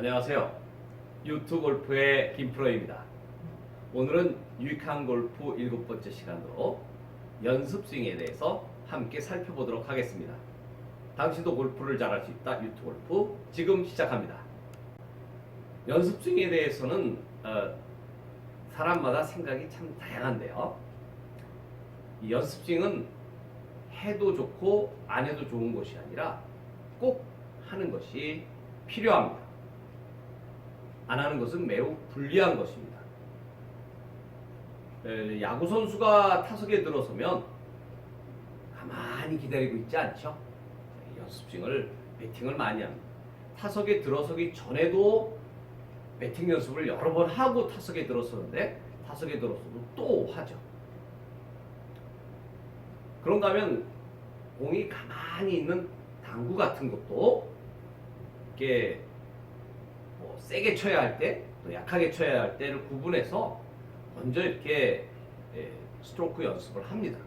안녕하세요. 유튜브 골프의 김프로입니다. 오늘은 유익한 골프 7번째 시간으로 연습 스윙에 대해서 함께 살펴보도록 하겠습니다. 당신도 골프를 잘할 수 있다. 유튜브 골프 지금 시작합니다. 연습 스윙에 대해서는 사람마다 생각이 참 다양한데요. 이 연습 스윙은 해도 좋고 안 해도 좋은 것이 아니라 꼭 하는 것이 필요합니다. 안 하는 것은 매우 불리한 것입니다. 야구 선수가 타석에 들어서면 가만히 기다리고 있지 않죠. 연습 스윙을 배팅을 많이 합니다. 타석에 들어서기 전에도 배팅 연습을 여러 번 하고 타석에 들어서는데 타석에 들어서도 또 하죠. 그런가 하면 공이 가만히 있는 당구 같은 것도 이렇게 뭐 세게 쳐야 할 때, 또 약하게 쳐야 할 때를 구분해서 먼저 이렇게 스트로크 연습을 합니다.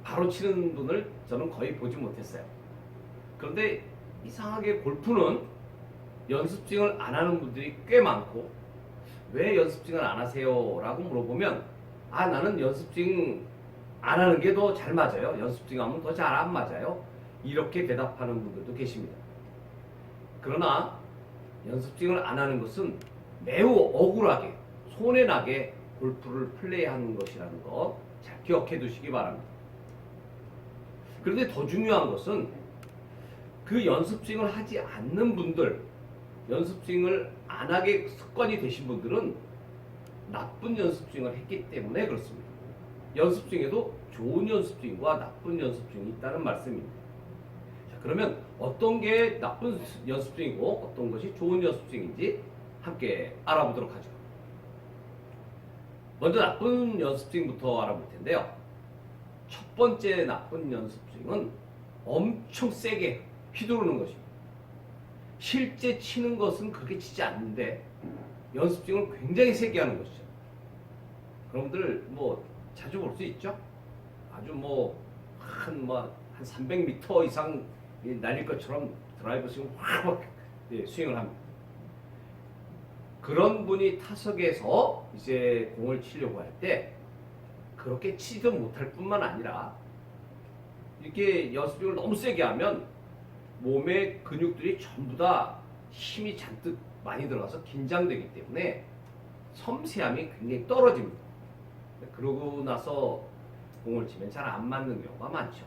바로 치는 분을 저는 거의 보지 못했어요. 그런데 이상하게 골프는 연습 스윙을 안 하는 분들이 꽤 많고, 왜 연습 스윙을 안 하세요? 라고 물어보면, 나는 연습 스윙 안 하는 게 더 잘 맞아요. 연습 스윙 하면 더 잘 안 맞아요. 이렇게 대답하는 분들도 계십니다. 그러나 연습 스윙을 안 하는 것은 매우 억울하게 손해나게 골프를 플레이하는 것이라는 거 잘 기억해 두시기 바랍니다. 그런데 더 중요한 것은 그 연습 스윙을 하지 않는 분들, 연습 스윙을 안 하게 습관이 되신 분들은 나쁜 연습 스윙을 했기 때문에 그렇습니다. 연습 스윙에도 좋은 연습 스윙과 나쁜 연습 스윙이 있다는 말씀입니다. 자, 그러면 어떤 게 나쁜 연습 스윙이고 어떤 것이 좋은 연습 스윙인지 함께 알아보도록 하죠. 먼저 나쁜 연습 스윙부터 알아볼 텐데요. 첫 번째 나쁜 연습 스윙은 엄청 세게 휘두르는 것입니다. 실제 치는 것은 그렇게 치지 않는데 연습 스윙을 굉장히 세게 하는 것이죠. 여러분들 자주 볼 수 있죠? 아주 한 300m 이상 날릴 것처럼 드라이브 스윙 확 스윙을 합니다. 그런 분이 타석에서 이제 공을 치려고 할 때 그렇게 치지도 못할 뿐만 아니라 이렇게 연습 스윙을 너무 세게 하면 몸의 근육들이 전부 다 힘이 잔뜩 많이 들어가서 긴장되기 때문에 섬세함이 굉장히 떨어집니다. 그러고 나서 공을 치면 잘 안 맞는 경우가 많죠.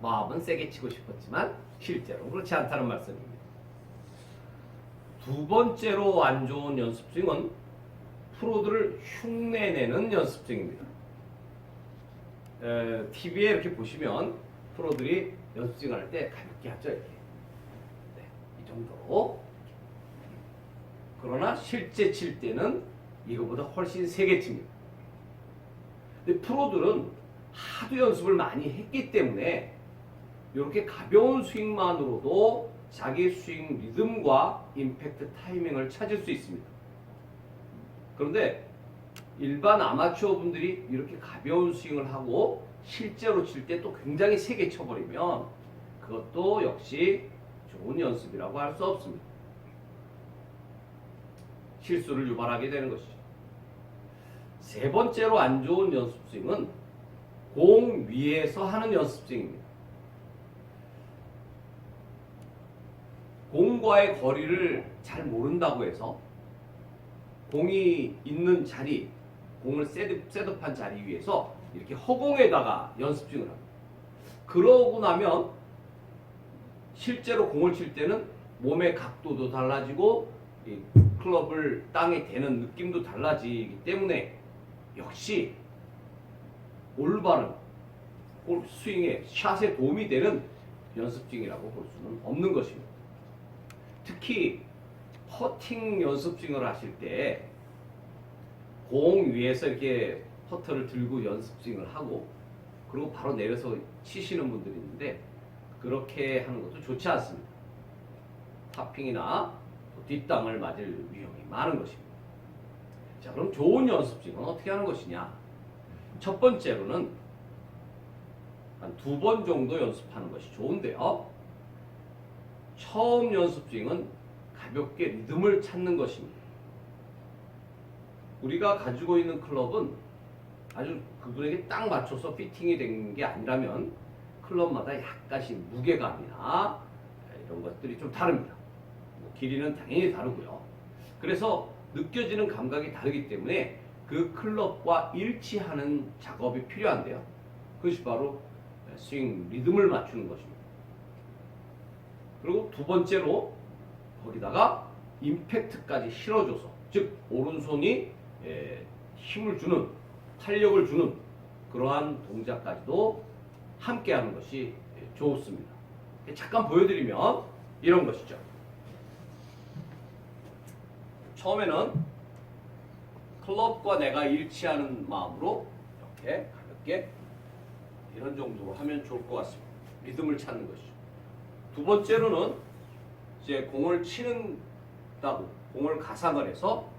마음은 세게 치고 싶었지만 실제로 그렇지 않다는 말씀입니다. 두 번째로 안 좋은 연습 스윙은 프로들을 흉내내는 연습 스윙입니다. TV에 이렇게 보시면 프로들이 연습 스윙을 할 때 가볍게 하죠. 이렇게. 이 정도로. 그러나 실제 칠 때는 이거보다 훨씬 세게 칩니다. 근데 프로들은 하도 연습을 많이 했기 때문에 이렇게 가벼운 스윙만으로도 자기 스윙 리듬과 임팩트 타이밍을 찾을 수 있습니다. 그런데 일반 아마추어 분들이 이렇게 가벼운 스윙을 하고 실제로 칠 때 또 굉장히 세게 쳐버리면 그것도 역시 좋은 연습이라고 할 수 없습니다. 실수를 유발하게 되는 것이죠. 세 번째로 안 좋은 연습 스윙은 공 위에서 하는 연습 스윙입니다. 공과의 거리를 잘 모른다고 해서 공이 있는 자리, 공을 셋업한 자리 위에서 이렇게 허공에다가 연습 스윙을 합니다. 그러고 나면 실제로 공을 칠 때는 몸의 각도도 달라지고 이 클럽을 땅에 대는 느낌도 달라지기 때문에 역시 올바른 골프 스윙에 샷에 도움이 되는 연습 스윙이라고 볼 수는 없는 것입니다. 특히 퍼팅 연습 스윙을 하실 때 공 위에서 이렇게 퍼터를 들고 연습 스윙을 하고 그리고 바로 내려서 치시는 분들이 있는데 그렇게 하는 것도 좋지 않습니다. 탑핑이나 뒷땅을 맞을 위험이 많은 것입니다. 자, 그럼 좋은 연습 스윙은 어떻게 하는 것이냐? 첫 번째로는 한 2번 정도 연습하는 것이 좋은데요. 처음 연습 스윙은 가볍게 리듬을 찾는 것입니다. 우리가 가지고 있는 클럽은 아주 그분에게 딱 맞춰서 피팅이 된 게 아니라면 클럽마다 약간씩 무게감이나 이런 것들이 좀 다릅니다. 뭐 길이는 당연히 다르고요. 그래서 느껴지는 감각이 다르기 때문에 그 클럽과 일치하는 작업이 필요한데요. 그것이 바로 스윙 리듬을 맞추는 것입니다. 그리고 두 번째로 거기다가 임팩트까지 실어줘서, 즉 오른손이 힘을 주는, 탄력을 주는 그러한 동작까지도 함께 하는 것이 좋습니다. 잠깐 보여드리면 이런 것이죠. 처음에는 클럽과 내가 일치하는 마음으로 이렇게 가볍게 이런 정도로 하면 좋을 것 같습니다. 리듬을 찾는 것이죠. 두 번째로는 이제 공을 치는다고 공을 가상을 해서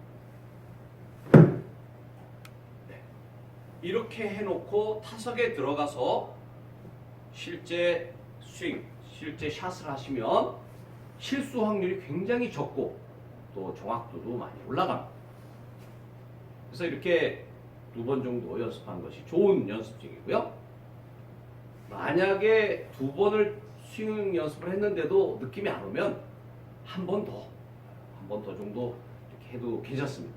이렇게 해놓고 타석에 들어가서 실제 스윙, 실제 샷을 하시면 실수 확률이 굉장히 적고 또 정확도도 많이 올라갑니다. 그래서 이렇게 두 번 정도 연습하는 것이 좋은 연습 중이고요. 만약에 두 번을 스윙 연습을 했는데도 느낌이 안 오면 한 번 더 정도 이렇게 해도 괜찮습니다.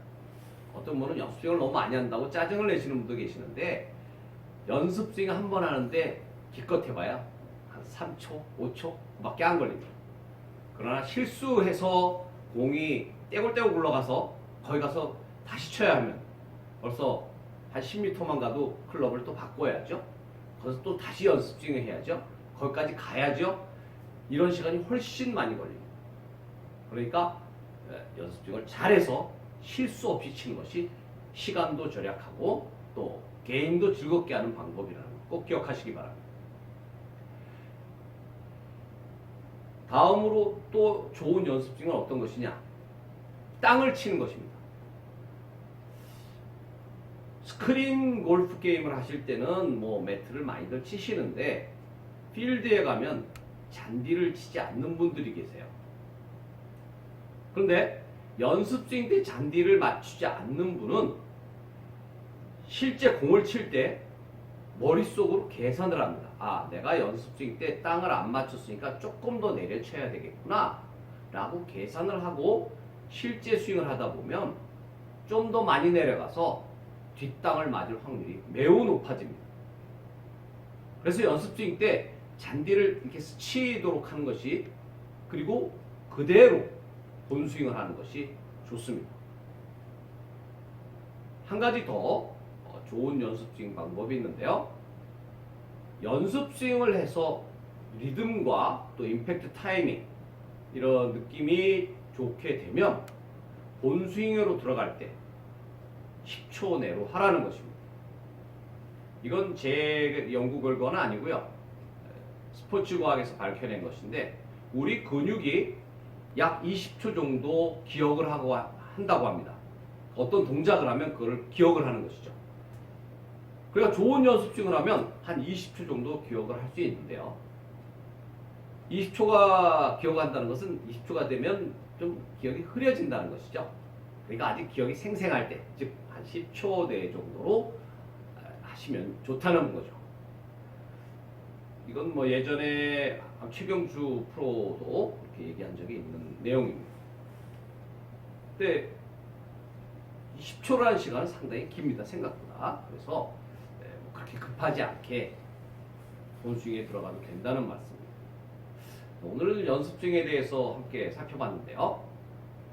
어떤 분은 연습 스윙을 너무 많이 한다고 짜증을 내시는 분도 계시는데, 연습 스윙 한 번 하는데 기껏 해봐야 한 3초, 5초 밖에 안 걸립니다. 그러나 실수해서 공이 떼굴떼굴 굴러가서 거기 가서 다시 쳐야 하면 벌써 한 10m만 가도 클럽을 또 바꿔야죠. 거기서 또 다시 연습 스윙을 해야죠. 거기까지 가야죠. 이런 시간이 훨씬 많이 걸립니다. 그러니까 연습 스윙을 잘해서 실수 없이 치는 것이 시간도 절약하고 또 개인도 즐겁게 하는 방법이라는 거 꼭 기억하시기 바랍니다. 다음으로 또 좋은 연습 스윙은 어떤 것이냐? 땅을 치는 것입니다. 스크린 골프 게임을 하실 때는 뭐 매트를 많이들 치시는데, 필드에 가면 잔디를 치지 않는 분들이 계세요. 그런데 연습 스윙 때 잔디를 맞추지 않는 분은 실제 공을 칠 때 머릿속으로 계산을 합니다. 아, 내가 연습 스윙 때 땅을 안 맞췄으니까 조금 더 내려쳐야 되겠구나 라고 계산을 하고 실제 스윙을 하다 보면 좀 더 많이 내려가서 뒷땅을 맞을 확률이 매우 높아집니다. 그래서 연습 스윙 때 잔디를 이렇게 스치도록 하는 것이, 그리고 그대로 본 스윙을 하는 것이 좋습니다. 한 가지 더 좋은 연습 스윙 방법이 있는데요. 연습 스윙을 해서 리듬과 또 임팩트 타이밍 이런 느낌이 좋게 되면 본 스윙으로 들어갈 때 10초 내로 하라는 것입니다. 이건 제 연구 결과는 아니고요. 스포츠과학에서 밝혀낸 것인데, 우리 근육이 약 20초 정도 기억을 한다고 합니다. 어떤 동작을 하면 그걸 기억을 하는 것이죠. 그러니까 좋은 연습 스윙을 하면 한 20초 정도 기억을 할 수 있는데요. 20초가 기억한다는 것은 20초가 되면 좀 기억이 흐려진다는 것이죠. 그러니까 아직 기억이 생생할 때, 즉 한 10초 내 정도로 하시면 좋다는 거죠. 이건 뭐 예전에 최경주 프로도 이렇게 얘기한 적이 있는 내용입니다. 근데 20초라는 시간은 상당히 깁니다, 생각보다. 그래서 뭐 그렇게 급하지 않게 본스윙에 들어가도 된다는 말씀입니다. 오늘은 연습스윙에 대해서 함께 살펴봤는데요.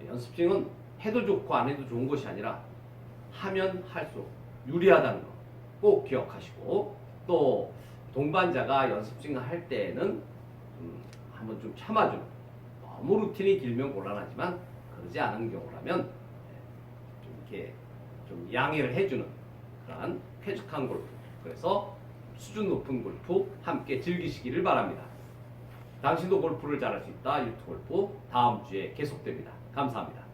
연습스윙은 해도 좋고 안 해도 좋은 것이 아니라 하면 할수록 유리하다는 거 꼭 기억하시고, 또 동반자가 연습스윙을 할 때는 한번 좀 참아주는, 너무 루틴이 길면 곤란하지만 그러지 않은 경우라면 좀 이렇게 좀 양해를 해주는 그러한 쾌적한 골프, 그래서 수준 높은 골프 함께 즐기시기를 바랍니다. 당신도 골프를 잘할 수 있다 유튜브 골프 다음 주에 계속됩니다. 감사합니다.